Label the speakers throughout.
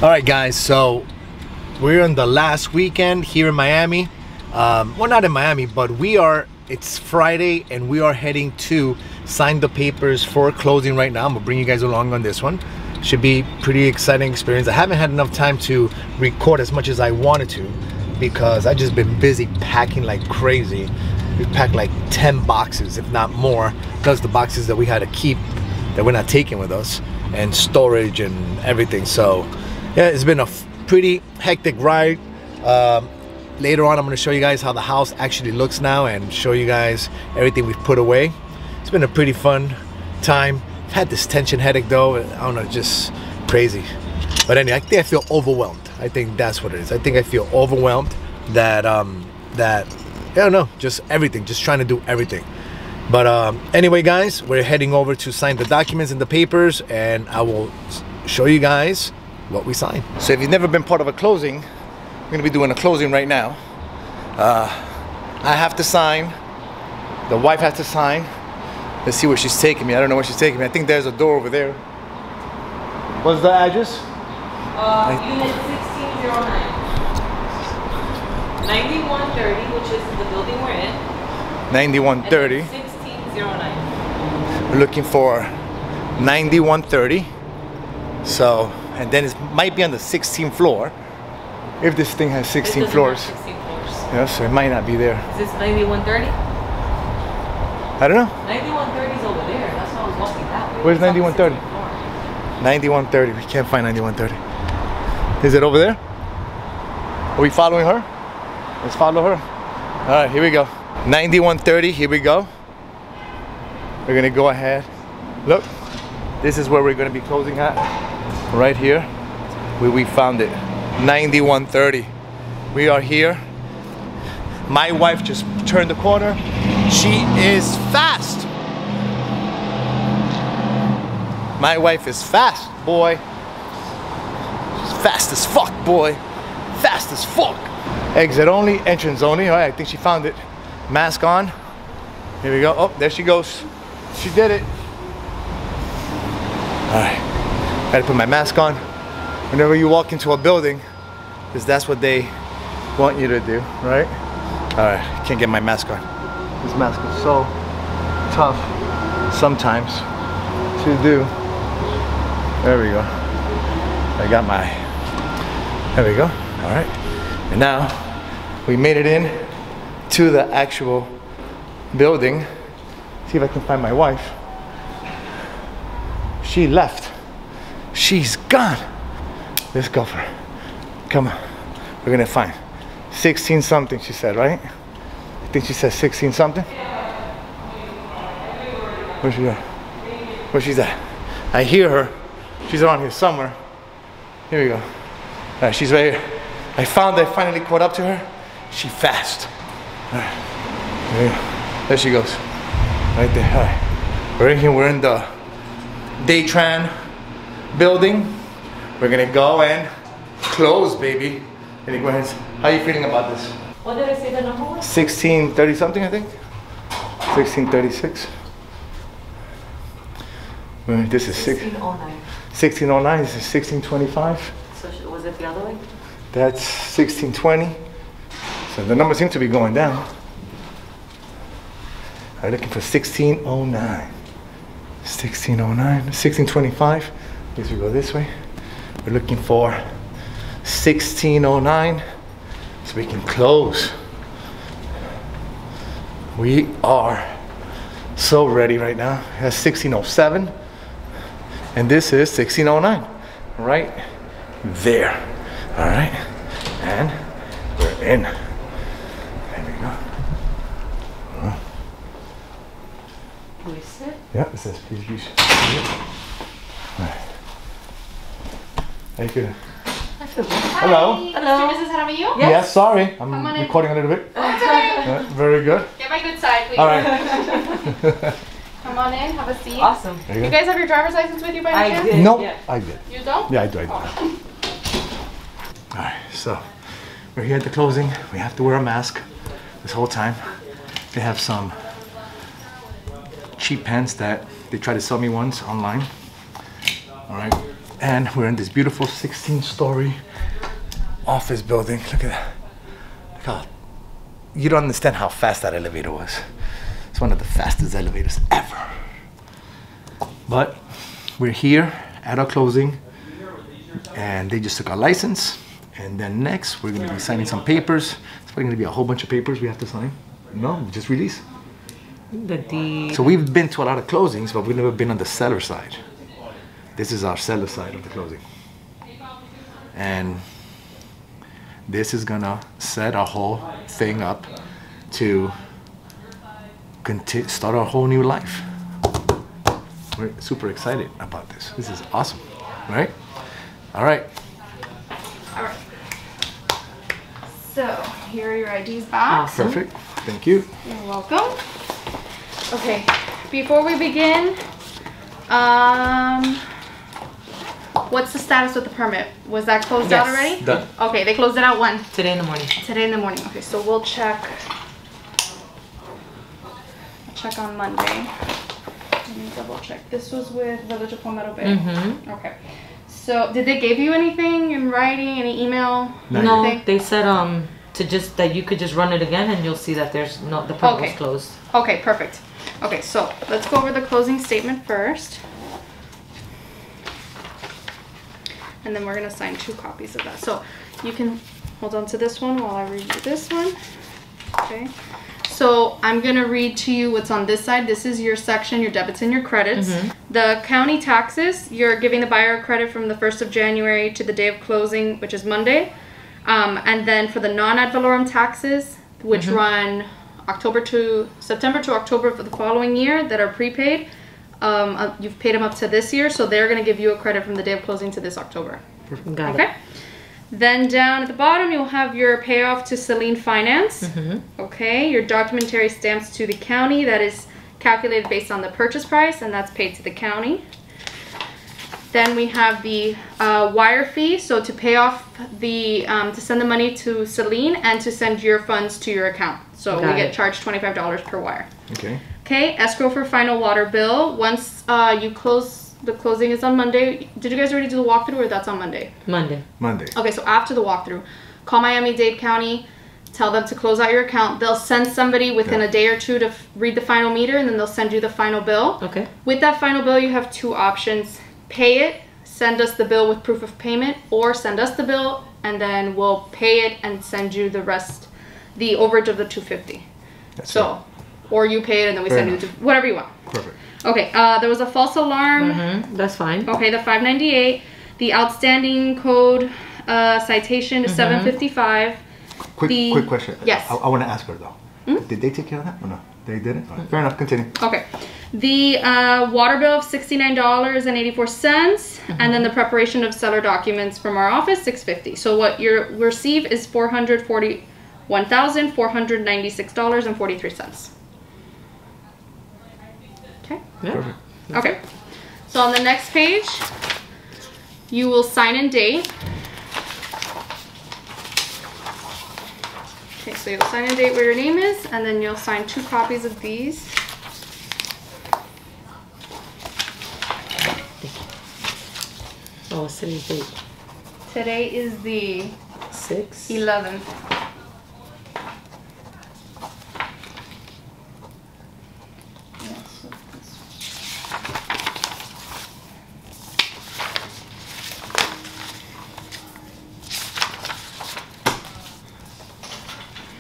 Speaker 1: Alright guys, so we're on the last weekend here in Miami. Well, not in Miami, but it's Friday and we are heading to sign the papers for closing right now. I'm gonna bring you guys along on this one. Should be pretty exciting experience. I haven't had enough time to record as much as I wanted to because I just been busy packing like crazy. We packed like 10 boxes, if not more, plus the boxes that we had to keep that we're not taking with us, and storage and everything. So yeah, it's been a pretty hectic ride. Later on I'm going to show you guys how the house actually looks now and show you guys everything we've put away. It's been a pretty fun time. I've had this tension headache though, I don't know, just crazy. But anyway, I think I feel overwhelmed. I think that's what it is. I think I feel overwhelmed that I don't know, just everything, just trying to do everything. But anyway guys, we're heading over to sign the documents and the papers, and I will show you guys what we signed. So if you've never been part of a closing, we're gonna be doing a closing right now. I have to sign, the wife has to sign. Let's see where she's taking me. I don't know where she's taking me. I think there's a door over there. What's the address?
Speaker 2: Unit 1609. 9130, which is the building we're in.
Speaker 1: 9130.
Speaker 2: 1609.
Speaker 1: We're looking for 9130. So, and then it might be on the 16th floor. If this thing has 16 floors.
Speaker 2: 16 floors.
Speaker 1: Yeah, so it might not be there.
Speaker 2: Is this 9130?
Speaker 1: I don't know.
Speaker 2: 9130 is over there. That's why I was walking that way.
Speaker 1: Where's
Speaker 2: It's on the
Speaker 1: 9130?
Speaker 2: 16th floor.
Speaker 1: 9130. We can't find 9130. Is it over there? Are we following her? Let's follow her. All right, here we go. 9130, here we go. We're gonna go ahead. Look, this is where we're gonna be closing at. Right here, where we found it. 9130. We are here. My wife just turned the corner. She is fast. My wife is fast, boy. She's fast as fuck, boy. Fast as fuck. Exit only, entrance only. All right, I think she found it. Mask on. Here we go. Oh, there she goes. She did it. All right, gotta put my mask on whenever you walk into a building, because that's what they want you to do, right? All right, can't get my mask on. This mask is so tough sometimes to do. There we go. I got my, there we go. All right, and now we made it in to the actual building. See if I can find my wife. She left. She's gone. Let's go for her. Come on. We're gonna find 16 something, she said, right? I think she said 16 something. Where's she at? Where she's at? I hear her. She's around here somewhere. Here we go. All right, she's right here. I finally caught up to her. She fast. All right. There she goes. Right there. All right. We're in here. We're in the Daytran building. We're gonna go and close, baby. Any questions? How are you feeling about this?
Speaker 2: What did I say the number was?
Speaker 1: 1630 something, I think. 1636. This is
Speaker 2: 1609.
Speaker 1: 1609. This is 1625.
Speaker 2: So was it the other way?
Speaker 1: That's 1620. So the numbers seem to be going down. I'm looking for 1609. 1609, 1625. I guess we go this way. We're looking for 1609 so we can close. We are so ready right now. That's 1607 and this is 1609 right there. All right, and we're in. There we go.
Speaker 2: Can we sit?
Speaker 1: Yeah, it says please use. Right. How you feeling?
Speaker 2: I feel good.
Speaker 1: Hello.
Speaker 2: Hello.
Speaker 3: Mr. Mrs. How are you?
Speaker 1: Yes, sorry. I'm
Speaker 3: Come on in.
Speaker 1: recording a little bit.
Speaker 3: That's okay.
Speaker 1: Very good.
Speaker 3: Get my good side, please.
Speaker 1: All right.
Speaker 3: Come on in, have a seat.
Speaker 2: Awesome.
Speaker 1: There you
Speaker 3: You
Speaker 1: go.
Speaker 3: guys have your driver's license with you by any chance?
Speaker 2: did.
Speaker 1: Nope,
Speaker 2: Yeah.
Speaker 1: I did.
Speaker 3: You don't?
Speaker 1: Yeah, I do.
Speaker 3: Oh.
Speaker 1: All right, so we're here at the closing. We have to wear a mask this whole time. They have some cheap pants that they tried to sell me once online. All right, And we're in this beautiful 16-story office building. Look at that. Look how, you don't understand how fast that elevator was. It's one of the fastest elevators ever. But we're here at our closing, and they just took our license. And then next, we're gonna be signing some papers. It's probably gonna be a whole bunch of papers we have to sign. No, just release.
Speaker 2: The deed.
Speaker 1: So we've been to a lot of closings, but we've never been on the seller side. This is our seller side of the closing. And this is gonna set our whole thing up to start our whole new life. We're super excited about this. This is awesome, right? All right.
Speaker 3: All right. So here are your IDs back.
Speaker 2: Awesome.
Speaker 1: Perfect. Thank you.
Speaker 3: You're welcome. Okay, before we begin, what's the status with the permit? Was that closed out
Speaker 2: Yes.
Speaker 3: already?
Speaker 1: Done.
Speaker 3: Okay, they closed it out when?
Speaker 2: Today in the morning.
Speaker 3: Today in the morning. Okay, so we'll check. Check on Monday. Let me double check. This was with Village of Palmetto Bay.
Speaker 2: Mm-hmm.
Speaker 3: Okay. So did they give you anything in writing? Any email?
Speaker 2: No,
Speaker 3: anything?
Speaker 2: they said to just that you could just run it again and you'll see that there's no the permit was
Speaker 3: Okay.
Speaker 2: closed.
Speaker 3: Okay, perfect. Okay, so let's go over the closing statement first. And then we're gonna sign 2 copies of that. So you can hold on to this one while I read you this one. Okay. So I'm gonna read to you what's on this side. This is your section, your debits and your credits. The county taxes, you're giving the buyer a credit from the 1st of January to the day of closing, which is Monday. And then for the non-ad valorem taxes, which run September to October for the following year that are prepaid, you've paid them up to this year, so they're going to give you a credit from the day of closing to this October.
Speaker 2: Got
Speaker 3: Okay. Then down at the bottom, you'll have your payoff to Celine Finance. Okay. Your documentary stamps to the county. That is calculated based on the purchase price, and that's paid to the county. Then we have the wire fee. So to pay off the, to send the money to Celine and to send your funds to your account. So
Speaker 2: Got
Speaker 3: we get
Speaker 2: it.
Speaker 3: charged $25 per wire.
Speaker 1: Okay.
Speaker 3: Okay, escrow for final water bill. Once you close, the closing is on Monday. Did you guys already do the walkthrough, or that's on Monday?
Speaker 2: Monday.
Speaker 1: Monday.
Speaker 3: Okay, so after the walkthrough, call Miami-Dade County, tell them to close out your account. They'll send somebody within a day or two to read the final meter, and then they'll send you the final bill.
Speaker 2: Okay.
Speaker 3: With that final bill, you have 2 options. Pay it, send us the bill with proof of payment, or send us the bill, and then we'll pay it and send you the rest, the overage of the $250.
Speaker 1: That's
Speaker 3: So, or you pay it and then we
Speaker 1: Fair
Speaker 3: send you whatever you want.
Speaker 1: Perfect.
Speaker 3: Okay, there was a false alarm.
Speaker 2: That's fine.
Speaker 3: Okay, the 598. The outstanding code citation is 755.
Speaker 1: Quick question.
Speaker 3: Yes.
Speaker 1: I want to ask her though. Did they take care of that or no? They didn't? All right. Fair enough. Continue.
Speaker 3: Okay. The water bill of $69.84, and then the preparation of seller documents from our office, $650. So what you receive is $441,496.43. Okay.
Speaker 2: Yeah.
Speaker 1: Perfect.
Speaker 3: Okay. So on the next page, you will sign and date. Okay, so you'll sign and date where your name is, and then you'll sign 2 copies of these.
Speaker 2: Oh, what's today's date?
Speaker 3: Today is the
Speaker 2: 6.
Speaker 3: 11th.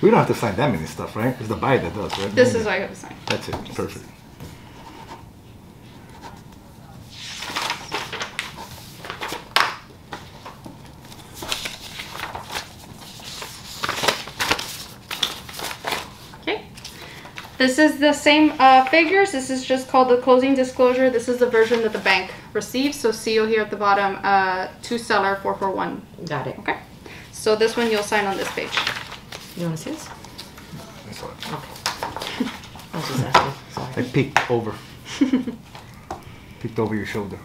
Speaker 1: We don't have to sign that many stuff, right? It's the buyer that does, right?
Speaker 3: This is what I have to sign.
Speaker 1: That's it. Perfect.
Speaker 3: Okay. This is the same figures. This is just called the closing disclosure. This is the version that the bank receives. So CO here at the bottom, to seller 441.
Speaker 2: Got it.
Speaker 3: Okay. So this one you'll sign on this page.
Speaker 2: You want to see this?
Speaker 1: That's all right.
Speaker 2: Okay. I was just asking. Sorry.
Speaker 1: I peeked over. Peeked over your shoulder.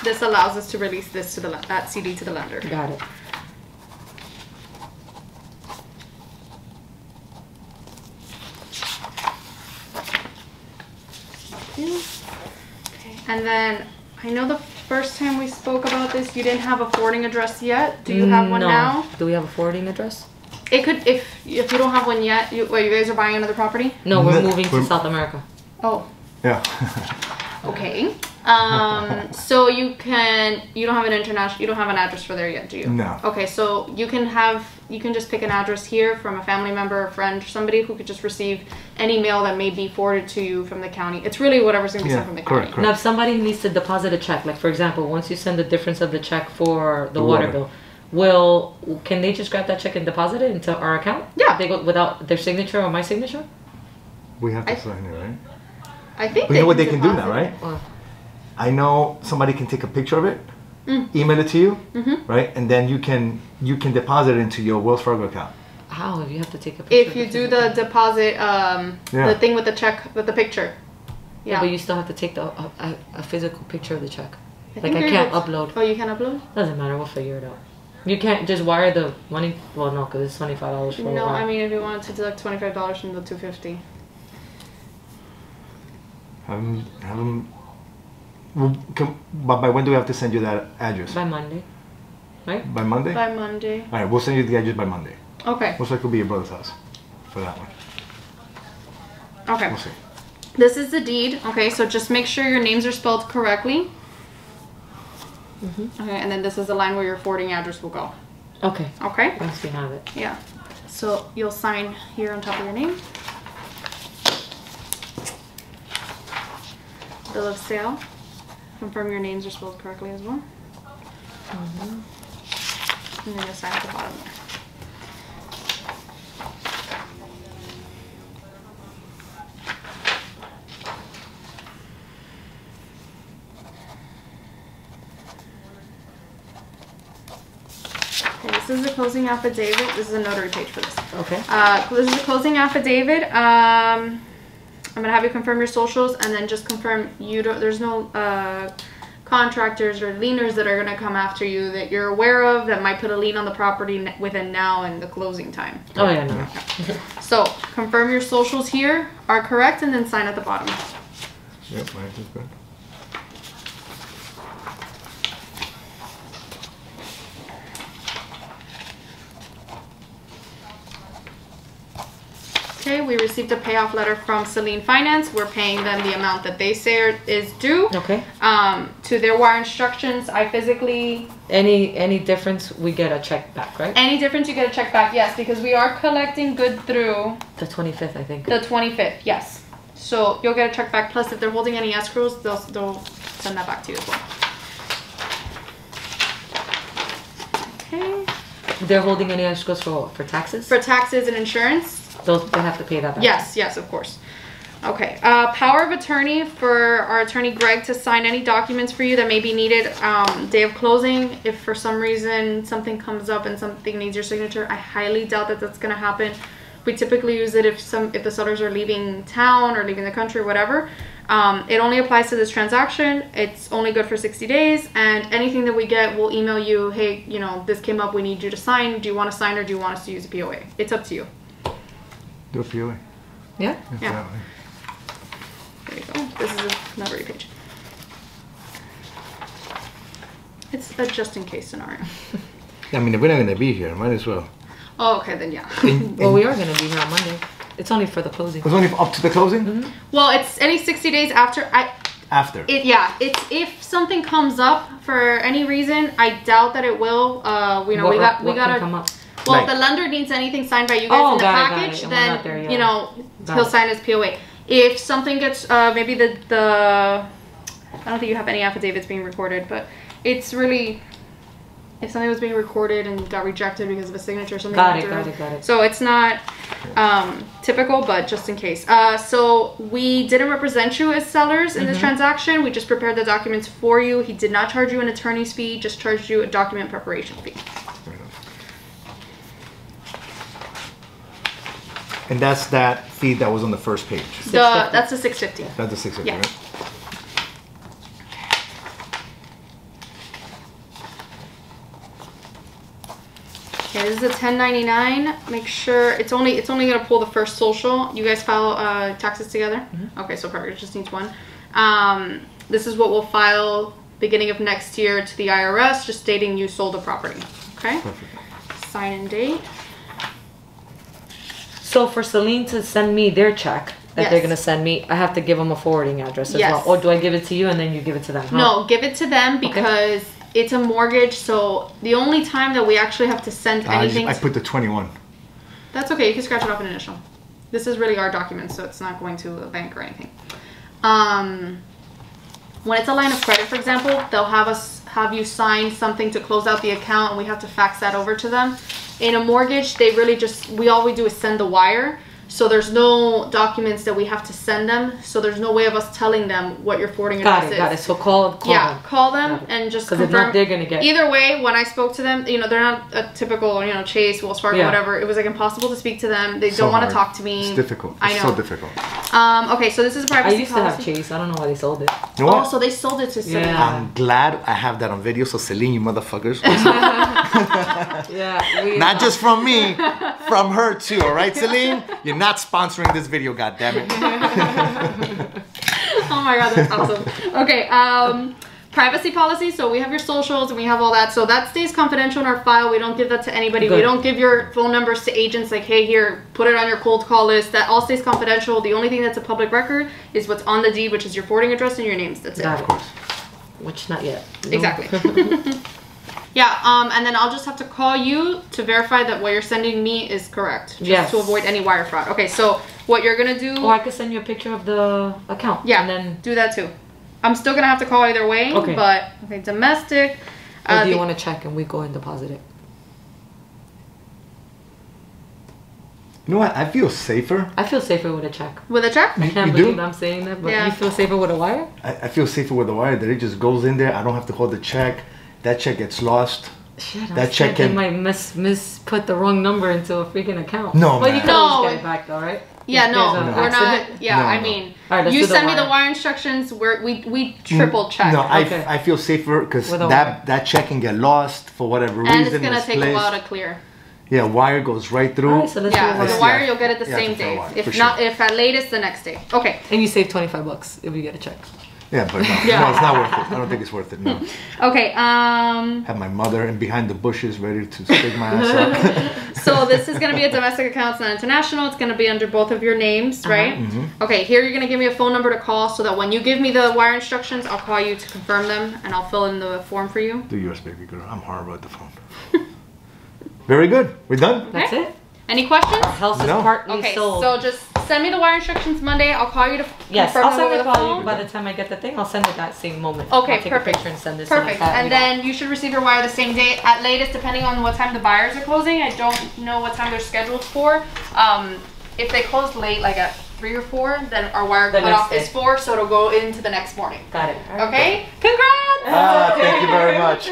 Speaker 3: This allows us to release this to that CD to the lender.
Speaker 2: Got it.
Speaker 3: Okay. And then I know the first time we spoke about this, you didn't have a forwarding address yet. Do you have one now?
Speaker 2: Do we have a forwarding address?
Speaker 3: It could, if you don't have one yet. You guys are buying another property?
Speaker 2: No, we're moving to South America.
Speaker 3: Oh.
Speaker 1: Yeah.
Speaker 3: Okay. So you don't have you don't have an address for there yet, do you?
Speaker 1: No.
Speaker 3: Okay, so you can just pick an address here from a family member, a friend, somebody who could just receive any mail that may be forwarded to you from the county. It's really whatever's going to be sent from the county.
Speaker 1: Correct.
Speaker 2: Now, if somebody needs to deposit a check, like for example, once you send the difference of the check for the water bill, can they just grab that check and deposit it into our account?
Speaker 3: Yeah.
Speaker 2: They go without their signature or my signature?
Speaker 1: We have to sign it, right?
Speaker 3: I think
Speaker 1: We know what they can do now,
Speaker 3: deposit
Speaker 1: right?
Speaker 3: it.
Speaker 1: I know somebody can take a picture of it, email it to you, right? And then you can deposit it into your Wells Fargo account.
Speaker 2: How? You have to take a picture.
Speaker 3: If you do the deposit, the thing with the check, with the picture.
Speaker 2: Yeah, but you still have to take a physical picture of the check.
Speaker 3: I
Speaker 2: Like I can't upload.
Speaker 3: Oh, you can't upload?
Speaker 2: Doesn't matter. We'll figure it out. You can't just wire the money. Well, no, because it's $25 for
Speaker 3: No, I mean if you wanted to deduct $25 from the $250.
Speaker 1: Have them. But by when do we have to send you that address?
Speaker 2: By Monday, right?
Speaker 1: By Monday?
Speaker 3: By Monday.
Speaker 1: All right, we'll send you the address by Monday.
Speaker 3: Okay.
Speaker 1: Most likely it'll be your brother's house for that one.
Speaker 3: Okay.
Speaker 1: We'll see.
Speaker 3: This is the deed. Okay, so just make sure your names are spelled correctly. Okay, and then this is the line where your forwarding address will go.
Speaker 2: Okay.
Speaker 3: Okay?
Speaker 2: Once we have it.
Speaker 3: Yeah. So you'll sign here on top of your name. Bill of sale. Confirm your names are spelled correctly as well. And then you'll sign at the bottom there. Okay, this is the closing affidavit. This is a notary page for this.
Speaker 2: Okay.
Speaker 3: This is a closing affidavit. I'm gonna have you confirm your socials and then just confirm there's no contractors or lieners that are gonna come after you that you're aware of that might put a lien on the property within now and the closing time.
Speaker 2: Oh yeah, no.
Speaker 3: So confirm your socials here are correct and then sign at the bottom.
Speaker 1: Yep, mine is good.
Speaker 3: Okay, we received a payoff letter from Celine Finance. We're paying them the amount that they say is due.
Speaker 2: Okay.
Speaker 3: To their wire instructions, I physically...
Speaker 2: Any difference, we get a check back, right?
Speaker 3: Any difference, you get a check back, yes, because we are collecting good through...
Speaker 2: The 25th, I think.
Speaker 3: The 25th, yes. So you'll get a check back. Plus, if they're holding any escrows, they'll send that back to you as well. Okay.
Speaker 2: They're holding any escrows for taxes?
Speaker 3: For taxes and insurance?
Speaker 2: They have to pay that back.
Speaker 3: Yes, of course. Okay. Power of attorney for our attorney Greg to sign any documents for you that may be needed day of closing. If for some reason something comes up and something needs your signature, I highly doubt that that's going to happen. We typically use it if the sellers are leaving town or leaving the country, whatever. It only applies to this transaction. It's only good for 60 days, and anything that we get, we'll email you, hey, this came up, we need you to sign. Do you want to sign or do you want us to use a POA? It's up to you.
Speaker 1: Do a POA.
Speaker 3: Yeah?
Speaker 1: Yeah.
Speaker 3: There you go. This is a notary page. It's a just in case scenario.
Speaker 1: I mean, if we're not going to be here, might as well.
Speaker 3: Oh, okay, then yeah.
Speaker 2: Well, we are going to be here on Monday. It's only for the closing.
Speaker 1: It's only up to the closing?
Speaker 3: Well, it's any 60 days after.
Speaker 1: After.
Speaker 3: It's if something comes up for any reason, I doubt that it will. We gotta
Speaker 2: come up?
Speaker 3: Well, if the lender needs anything signed by you guys in the package, then he'll sign his POA. If something gets maybe the I don't think you have any affidavits being recorded, but it's really if something was being recorded and got rejected because of a signature or something.
Speaker 2: Got it.
Speaker 3: So it's not typical, but just in case. So we didn't represent you as sellers in this transaction. We just prepared the documents for you. He did not charge you an attorney's fee, just charged you a document preparation fee.
Speaker 1: And that's that fee that was on the first page.
Speaker 3: That's the $650.
Speaker 1: That's the $650,
Speaker 3: yeah.
Speaker 1: right?
Speaker 3: Okay, this is a 1099. Make sure it's only gonna pull the first social. You guys file taxes together? Okay, so perfect. It just needs one. This is what we'll file beginning of next year to the IRS, just stating you sold the property. Okay?
Speaker 1: Perfect.
Speaker 3: Sign and date.
Speaker 2: So for Celine to send me their check that they're gonna send me, I have to give them a forwarding address as well. Or do I give it to you and then you give it to them? Huh?
Speaker 3: No, give it to them because it's a mortgage. So the only time that we actually have to send anything,
Speaker 1: I put the 21.
Speaker 3: that's okay. You can scratch it off an initial. This is really our document, so it's not going to a bank or anything. When it's a line of credit, for example, they'll have you sign something to close out the account, and we have to fax that over to them. In a mortgage, they really just, all we do is send the wire. So there's no documents that we have to send them. So there's no way of us telling them what your forwarding address is.
Speaker 2: Got it. So call them.
Speaker 3: Call them and just confirm.
Speaker 2: Because if not, they're going to get...
Speaker 3: Either way, when I spoke to them, they're not a typical, Chase, Wells Fargo, whatever. It was like impossible to speak to them. They don't want to talk to me.
Speaker 1: It's difficult.
Speaker 3: I know.
Speaker 1: It's so difficult.
Speaker 3: Okay, so this is a privacy
Speaker 2: I used
Speaker 3: policy.
Speaker 2: to have Chase. I don't know why they sold it.
Speaker 1: You know what?
Speaker 3: Oh, so they sold it to Celine.
Speaker 2: Yeah.
Speaker 1: I'm glad I have that on video. So Celine, you motherfuckers. Not just from me, from her too. All right, Celine? You're not sponsoring this video, goddammit.
Speaker 3: Oh my god, that's awesome. Okay, privacy policy. So we have your socials and we have all that. So that stays confidential in our file. We don't give that to anybody.
Speaker 2: Good.
Speaker 3: We don't give your phone numbers to agents like, hey, here, put it on your cold call list. That all stays confidential. The only thing that's a public record is what's on the deed, which is your forwarding address and your names. That's it.
Speaker 2: Of course. Which not yet. No.
Speaker 3: Exactly. Yeah, and then I'll just have to call you to verify that what you're sending me is correct. Just to avoid any wire fraud. Okay, so what you're going to do...
Speaker 2: Or I could send you a picture of the account.
Speaker 3: Yeah,
Speaker 2: and then
Speaker 3: do that too. I'm still going to have to call either way.
Speaker 2: Okay.
Speaker 3: But, okay, domestic.
Speaker 2: Or do you want to check and we go and deposit it?
Speaker 1: You know what? I feel safer.
Speaker 2: I feel safer with a check.
Speaker 3: With a check?
Speaker 2: I can't believe I'm saying that, but you feel safer with a wire?
Speaker 1: I feel safer with the wire that it just goes in there. I don't have to hold the check. That check gets lost.
Speaker 2: Shit,
Speaker 1: that check can...
Speaker 2: They might put the wrong number into a freaking account.
Speaker 1: No,
Speaker 2: well, you can always get it back though, right?
Speaker 3: Yeah, no, we're not. Yeah,
Speaker 1: no,
Speaker 3: I mean,
Speaker 2: right,
Speaker 3: you send me the wire instructions. We triple check.
Speaker 1: No, I feel safer because that check can get lost for whatever reason.
Speaker 3: And it's gonna take a while to clear.
Speaker 1: Yeah, wire goes right through.
Speaker 2: Right, so
Speaker 3: the wire you'll get it the same day. If not, if at latest the next day. Okay.
Speaker 2: And you save $25 if you get a check.
Speaker 1: Yeah, but no, no, it's not worth it. I don't think it's worth it. No.
Speaker 3: Okay.
Speaker 1: Have my mother in behind the bushes ready to stick my ass up.
Speaker 3: So this is going to be a domestic account, it's not international. It's going to be under both of your names, right? Okay. Here you're going to give me a phone number to call, so that when you give me the wire instructions, I'll call you to confirm them, and I'll fill in the form for you.
Speaker 1: Do yours, baby girl. I'm horrible at the phone. Very good. We're done.
Speaker 2: That's it.
Speaker 3: Any questions?
Speaker 2: Our house is partly sold.
Speaker 3: So just send me the wire instructions Monday. I'll call you to
Speaker 2: confirm I'll send the phone. By the time I get the thing, I'll send it that same moment.
Speaker 3: Okay,
Speaker 2: I'll take
Speaker 3: perfect.
Speaker 2: A picture and send this
Speaker 3: perfect. And then you should receive your wire the same day at latest, depending on what time the buyers are closing. I don't know what time they're scheduled for. If they close late, like at 3 or 4, then our wire cutoff is 4, so it'll go into the next morning.
Speaker 2: Got it.
Speaker 3: Okay. Congrats.
Speaker 1: Thank you very much.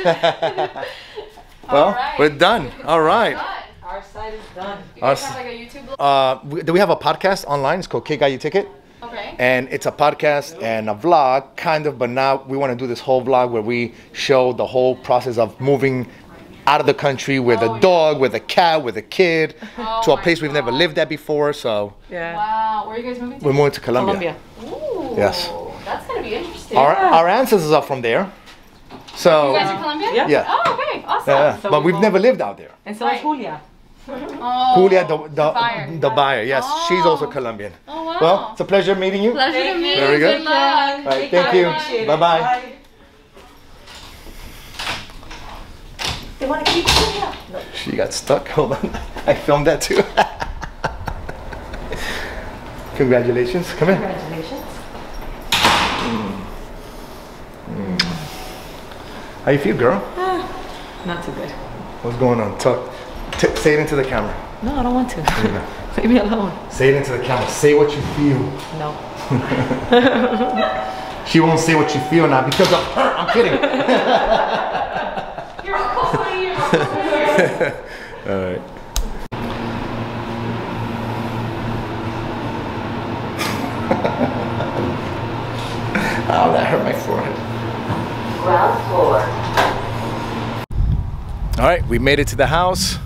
Speaker 1: Well, we're done. All right.
Speaker 2: Our side is done.
Speaker 3: You guys have like a YouTube blog?
Speaker 1: We have a podcast online. It's called KGYT.
Speaker 3: Okay.
Speaker 1: And it's a podcast and a vlog, kind of, but now we want to do this whole vlog where we show the whole process of moving out of the country with a dog, with a cat, with a kid, to a place we've never lived at before. So
Speaker 3: wow, where are you guys moving to?
Speaker 1: We're moving to Colombia.
Speaker 3: Ooh,
Speaker 1: yes.
Speaker 3: That's gonna be interesting.
Speaker 1: Our ancestors are from there. So
Speaker 3: you guys in Colombia?
Speaker 1: Yeah.
Speaker 3: Oh, okay, awesome.
Speaker 1: Yeah, so but we've never lived out there.
Speaker 2: And so is Julia.
Speaker 3: Oh,
Speaker 1: Julia, the buyer, yes, she's also Colombian.
Speaker 3: Oh wow.
Speaker 1: Well, it's a pleasure meeting you.
Speaker 3: Pleasure to meet you.
Speaker 1: Very good.
Speaker 3: Good luck.
Speaker 1: All right, thank you. Bye-bye.
Speaker 2: They want to keep it up. No.
Speaker 1: She got stuck. Hold on. I filmed that too. Congratulations. Come here.
Speaker 2: Congratulations.
Speaker 1: How you feel, girl?
Speaker 2: Not too good.
Speaker 1: What's going on? Talk. Say it into the camera.
Speaker 2: No, I don't want to. Leave me alone.
Speaker 1: Say it into the camera. Say what you feel.
Speaker 2: No.
Speaker 1: She won't say what you feel now because of her. I'm kidding.
Speaker 3: You're so
Speaker 1: All right. Oh, that hurt my forehead.
Speaker 2: Ground floor.
Speaker 1: All right, we made it to the house.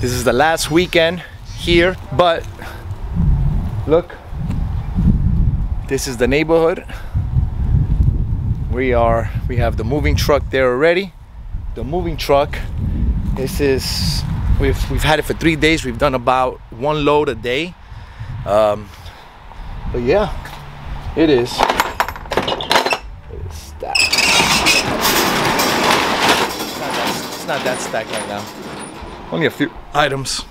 Speaker 1: This is the last weekend here, but look, this is the neighborhood. We have the moving truck there already. The moving truck, this is, we've had it for 3 days. We've done about 1 load a day. But yeah, it is stacked. It's not that stacked right now. Only a few items.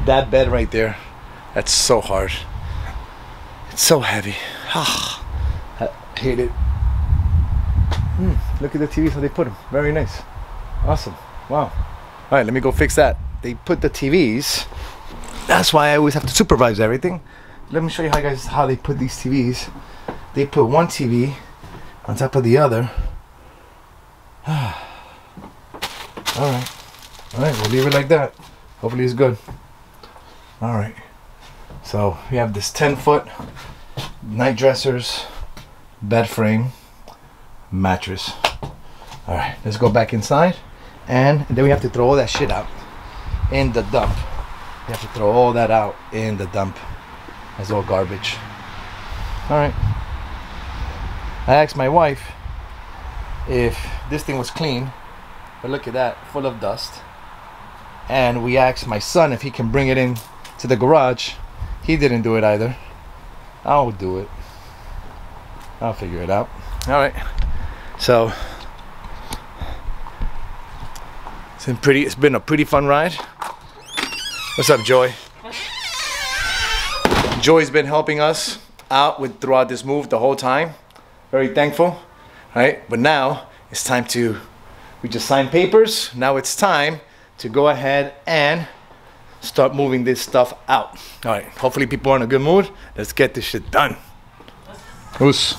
Speaker 1: That bed right there, that's so hard. It's so heavy. I hate it. Look at the TVs, how they put them. Very nice. Awesome. Wow. All right, let me go fix that. They put the TVs. That's why I always have to supervise everything. Let me show you how they put these TVs. They put one TV on top of the other. All right. All right, we'll leave it like that. Hopefully it's good. All right. So we have this 10-foot night dressers, bed frame, mattress. All right, let's go back inside, and then we have to throw all that shit out in the dump. We have to throw all that out in the dump. That's all garbage. All right. I asked my wife if this thing was clean, but look at that, full of dust. And we asked my son if he can bring it in to the garage. He didn't do it either. I'll do it. I'll figure it out. All right. So it's been a pretty fun ride. What's up, Joy? Joy's been helping us out throughout this move the whole time. Very thankful, right? But now it's time we just signed papers. Now it's time to go ahead and start moving this stuff out. All right, hopefully people are in a good mood. Let's get this shit done. Oos.